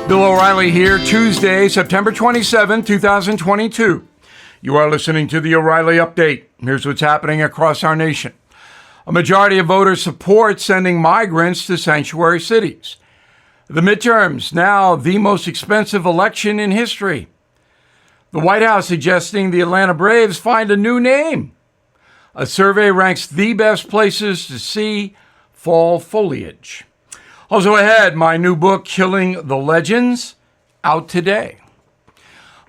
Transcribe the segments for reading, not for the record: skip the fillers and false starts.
Bill O'Reilly here, Tuesday, September 27, 2022. You are listening to the O'Reilly Update. Here's what's happening across our nation. A majority of voters support sending migrants to sanctuary cities. The midterms, now the most expensive election in history. The White House suggesting the Atlanta Braves find a new name. A survey ranks the best places to see fall foliage. Also ahead, my new book, Killing the Legends, out today.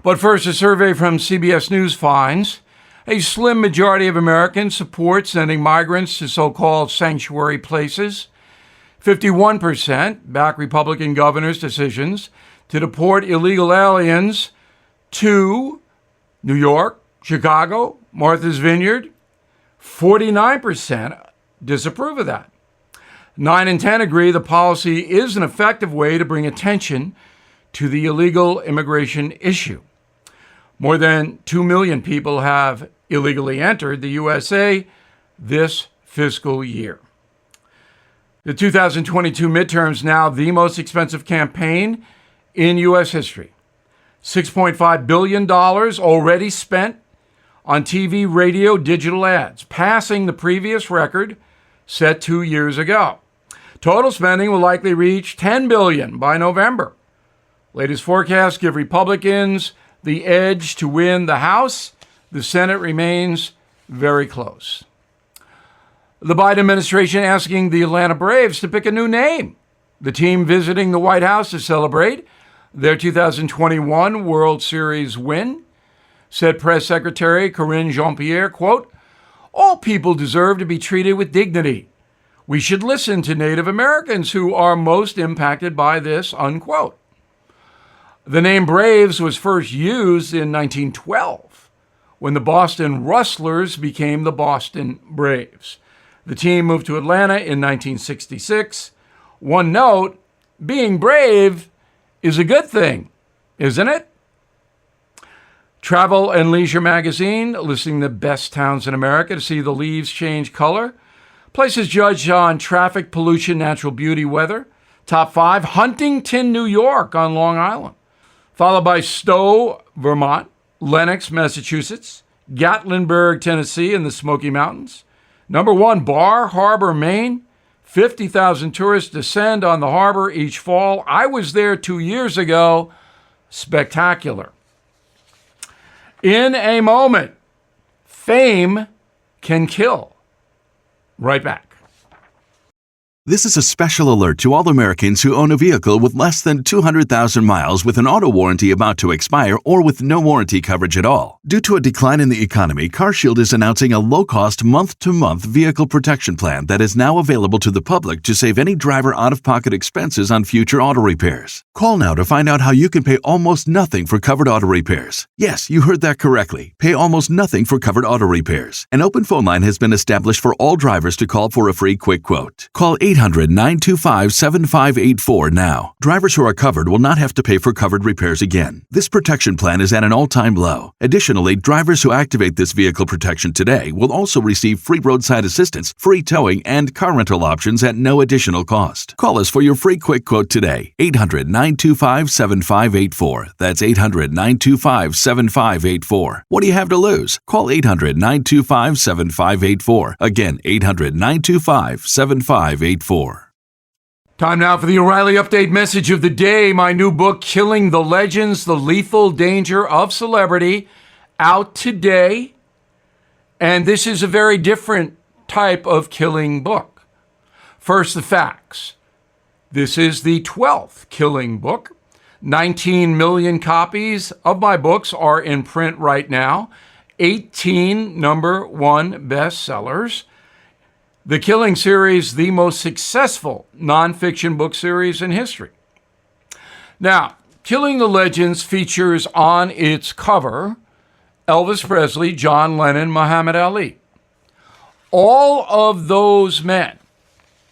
But first, a survey from CBS News finds a slim majority of Americans support sending migrants to so-called sanctuary places. 51% back Republican governors' decisions to deport illegal aliens to New York, Chicago, Martha's Vineyard. 49% disapprove of that. 9 in 10 agree the policy is an effective way to bring attention to the illegal immigration issue. More than 2 million people have illegally entered the USA this fiscal year. The 2022 midterms, now the most expensive campaign in U.S. history. $6.5 billion already spent on TV, radio, digital ads, passing the previous record set 2 years ago. Total spending will likely reach $10 billion by November. Latest forecasts give Republicans the edge to win the House. The Senate remains very close. The Biden administration asking the Atlanta Braves to pick a new name. The team visiting the White House to celebrate their 2021 World Series win. Said Press Secretary Karine Jean-Pierre, quote, "All people deserve to be treated with dignity. We should listen to Native Americans who are most impacted by this," unquote. The name Braves was first used in 1912 when the Boston Rustlers became the Boston Braves. The team moved to Atlanta in 1966. One note, being brave is a good thing, isn't it? Travel and Leisure magazine listing the best towns in America to see the leaves change color. Places judged on traffic, pollution, natural beauty, weather. Top 5, Huntington, New York on Long Island. Followed by Stowe, Vermont, Lenox, Massachusetts, Gatlinburg, Tennessee, and the Smoky Mountains. Number 1, Bar Harbor, Maine. 50,000 tourists descend on the harbor each fall. I was there 2 years ago. Spectacular. In a moment, fame can kill. Right back. This is a special alert to all Americans who own a vehicle with less than 200,000 miles with an auto warranty about to expire or with no warranty coverage at all. Due to a decline in the economy, CarShield is announcing a low-cost month-to-month vehicle protection plan that is now available to the public to save any driver out-of-pocket expenses on future auto repairs. Call now to find out how you can pay almost nothing for covered auto repairs. Yes, you heard that correctly. Pay almost nothing for covered auto repairs. An open phone line has been established for all drivers to call for a free quick quote. Call 800-925-7584 now. Drivers who are covered will not have to pay for covered repairs again. This protection plan is at an all-time low. Additionally, drivers who activate this vehicle protection today will also receive free roadside assistance, free towing, and car rental options at no additional cost. Call us for your free quick quote today. 800-925-7584. That's 800-925-7584. What do you have to lose? Call 800-925-7584. Again, 800-925-7584. Time now for the O'Reilly Update message of the day. My new book, Killing the Legends, The Lethal Danger of Celebrity, out today. And this is a very different type of killing book. First, the facts. This is the 12th killing book. 19 million copies of my books are in print right now. 18 number 1 bestsellers. The Killing series, the most successful nonfiction book series in history. Now, Killing the Legends features on its cover Elvis Presley, John Lennon, Muhammad Ali. All of those men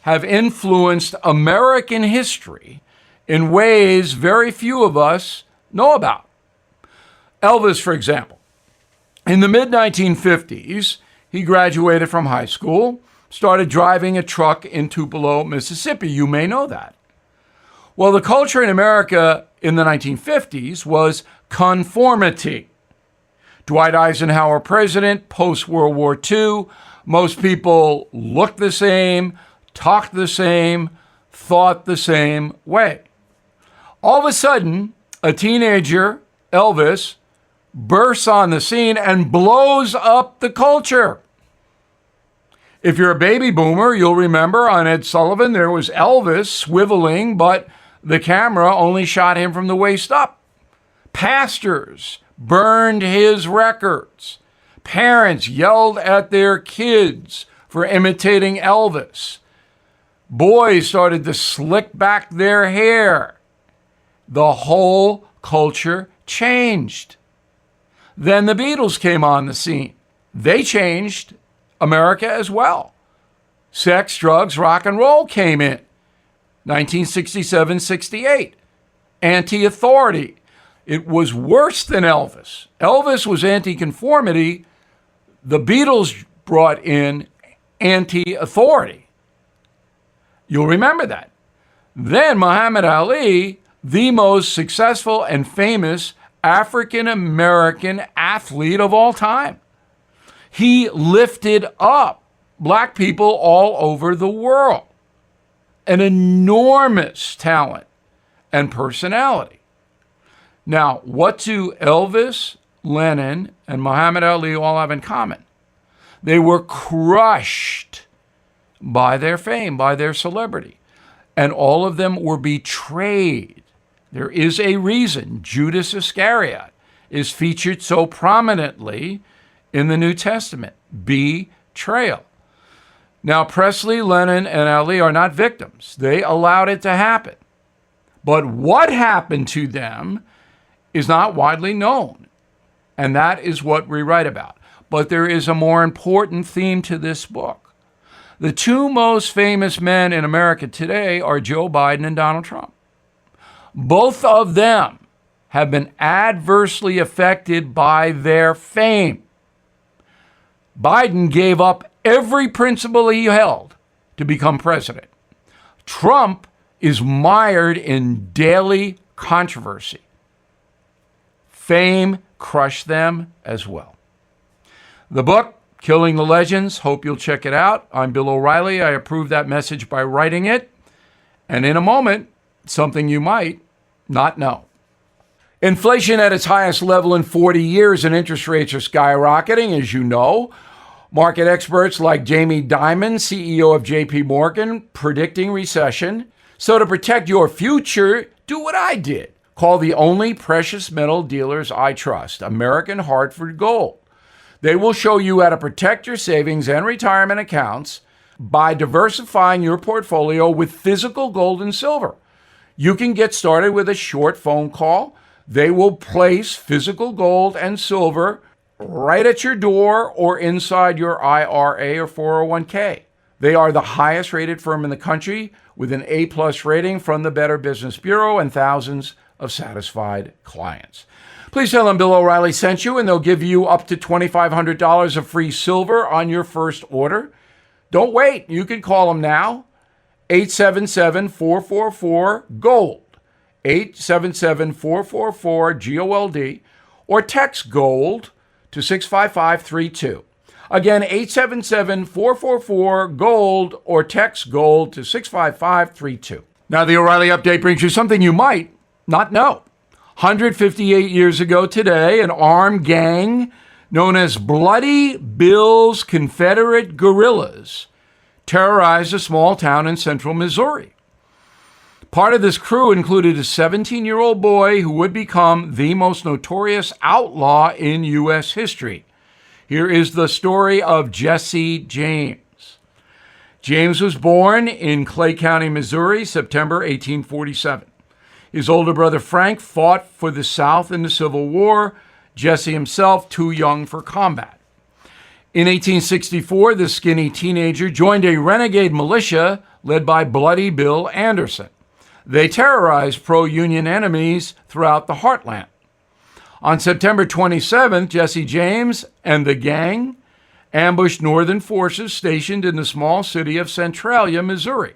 have influenced American history in ways very few of us know about. Elvis, for example, in the mid-1950s, he graduated from high school, started driving a truck in Tupelo, Mississippi. You may know that. Well, the culture in America in the 1950s was conformity. Dwight Eisenhower president, post-World War II, most people looked the same, talked the same, thought the same way. All of a sudden, a teenager, Elvis, bursts on the scene and blows up the culture. If you're a baby boomer, you'll remember on Ed Sullivan, there was Elvis swiveling, but the camera only shot him from the waist up. Pastors burned his records. Parents yelled at their kids for imitating Elvis. Boys started to slick back their hair. The whole culture changed. Then the Beatles came on the scene. They changed America as well. Sex, drugs, rock and roll came in. 1967-68. Anti-authority. It was worse than Elvis. Elvis was anti-conformity. The Beatles brought in anti-authority. You'll remember that. Then Muhammad Ali, the most successful and famous African-American athlete of all time. He lifted up black people all over the world. An enormous talent and personality. Now, what do Elvis, Lennon, and Muhammad Ali all have in common? They were crushed by their fame, by their celebrity. And all of them were betrayed. There is a reason Judas Iscariot is featured so prominently in the New Testament. Betrayal. Now, Presley, Lennon, and Ali are not victims. They allowed it to happen. But what happened to them is not widely known. And that is what we write about. But there is a more important theme to this book. The two most famous men in America today are Joe Biden and Donald Trump. Both of them have been adversely affected by their fame. Biden gave up every principle he held to become president. Trump is mired in daily controversy. Fame crushed them as well. The book, Killing the Legends, hope you'll check it out. I'm Bill O'Reilly. I approve that message by writing it. And in a moment, something you might not know. Inflation at its highest level in 40 years and interest rates are skyrocketing, as you know. Market experts like Jamie Dimon, CEO of JP Morgan, predicting recession. So to protect your future, do what I did. Call the only precious metal dealers I trust, American Hartford Gold. They will show you how to protect your savings and retirement accounts by diversifying your portfolio with physical gold and silver. You can get started with a short phone call. They will place physical gold and silver right at your door or inside your IRA or 401k. They are the highest rated firm in the country with an A+ rating from the Better Business Bureau and thousands of satisfied clients. Please tell them Bill O'Reilly sent you, and they'll give you up to $2,500 of free silver on your first order. Don't wait. You can call them now. 877-444-GOLD. 877-444-GOLD. Or text GOLD to 65532. Again, 877-444-GOLD or text GOLD to 65532. Now, the O'Reilly Update brings you something you might not know. 158 years ago today, an armed gang known as Bloody Bill's Confederate Guerrillas terrorized a small town in central Missouri. Part of this crew included a 17-year-old boy who would become the most notorious outlaw in U.S. history. Here is the story of Jesse James. James was born in Clay County, Missouri, September 1847. His older brother Frank fought for the South in the Civil War. Jesse himself, too young for combat. In 1864, the skinny teenager joined a renegade militia led by Bloody Bill Anderson. They terrorized pro-Union enemies throughout the heartland. On September 27th, Jesse James and the gang ambushed Northern forces stationed in the small city of Centralia, Missouri.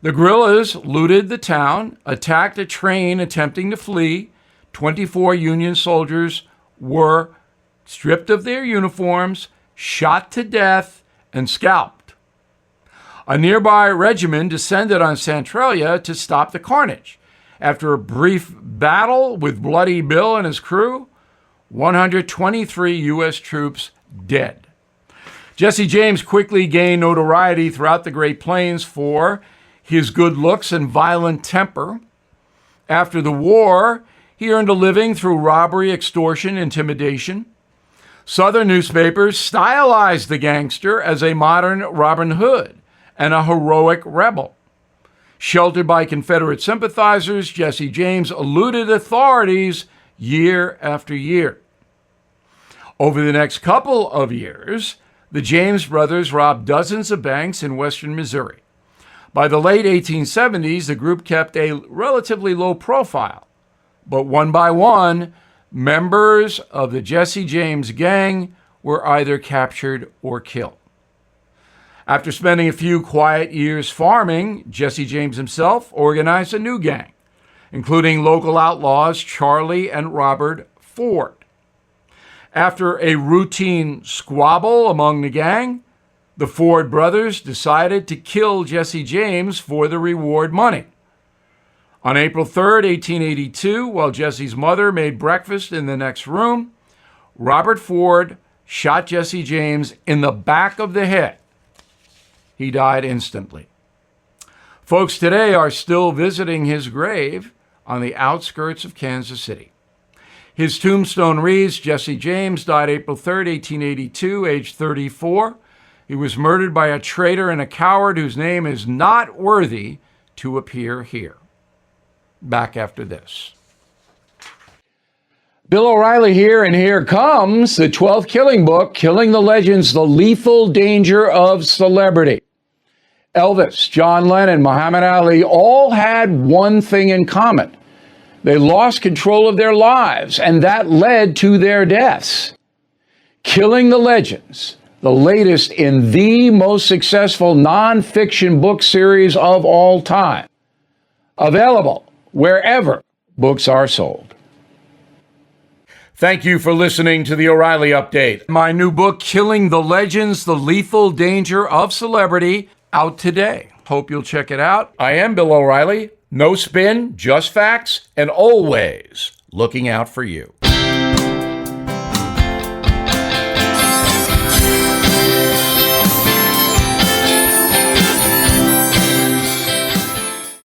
The guerrillas looted the town, attacked a train attempting to flee. 24 Union soldiers were stripped of their uniforms, shot to death, and scalped. A nearby regiment descended on Centralia to stop the carnage. After a brief battle with Bloody Bill and his crew, 123 U.S. troops dead. Jesse James quickly gained notoriety throughout the Great Plains for his good looks and violent temper. After the war, he earned a living through robbery, extortion, intimidation. Southern newspapers stylized the gangster as a modern Robin Hood and a heroic rebel. Sheltered by Confederate sympathizers, Jesse James eluded authorities year after year. Over the next couple of years, the James brothers robbed dozens of banks in western Missouri. By the late 1870s, the group kept a relatively low profile, but one by one, members of the Jesse James gang were either captured or killed. After spending a few quiet years farming, Jesse James himself organized a new gang, including local outlaws Charlie and Robert Ford. After a routine squabble among the gang, the Ford brothers decided to kill Jesse James for the reward money. On April 3rd, 1882, while Jesse's mother made breakfast in the next room, Robert Ford shot Jesse James in the back of the head. He died instantly. Folks today are still visiting his grave on the outskirts of Kansas City. His tombstone reads, Jesse James died April 3rd, 1882, age 34. He was murdered by a traitor and a coward whose name is not worthy to appear here. Back after this. Bill O'Reilly here, and here comes the 12th killing book, Killing the Legends, The Lethal Danger of Celebrity. Elvis, John Lennon, Muhammad Ali all had one thing in common. They lost control of their lives, and that led to their deaths. Killing the Legends, the latest in the most successful nonfiction book series of all time. Available wherever books are sold. Thank you for listening to the O'Reilly Update. My new book, Killing the Legends, The Lethal Danger of Celebrity, out today. Hope you'll check it out. I am Bill O'Reilly. No spin, just facts, and always looking out for you.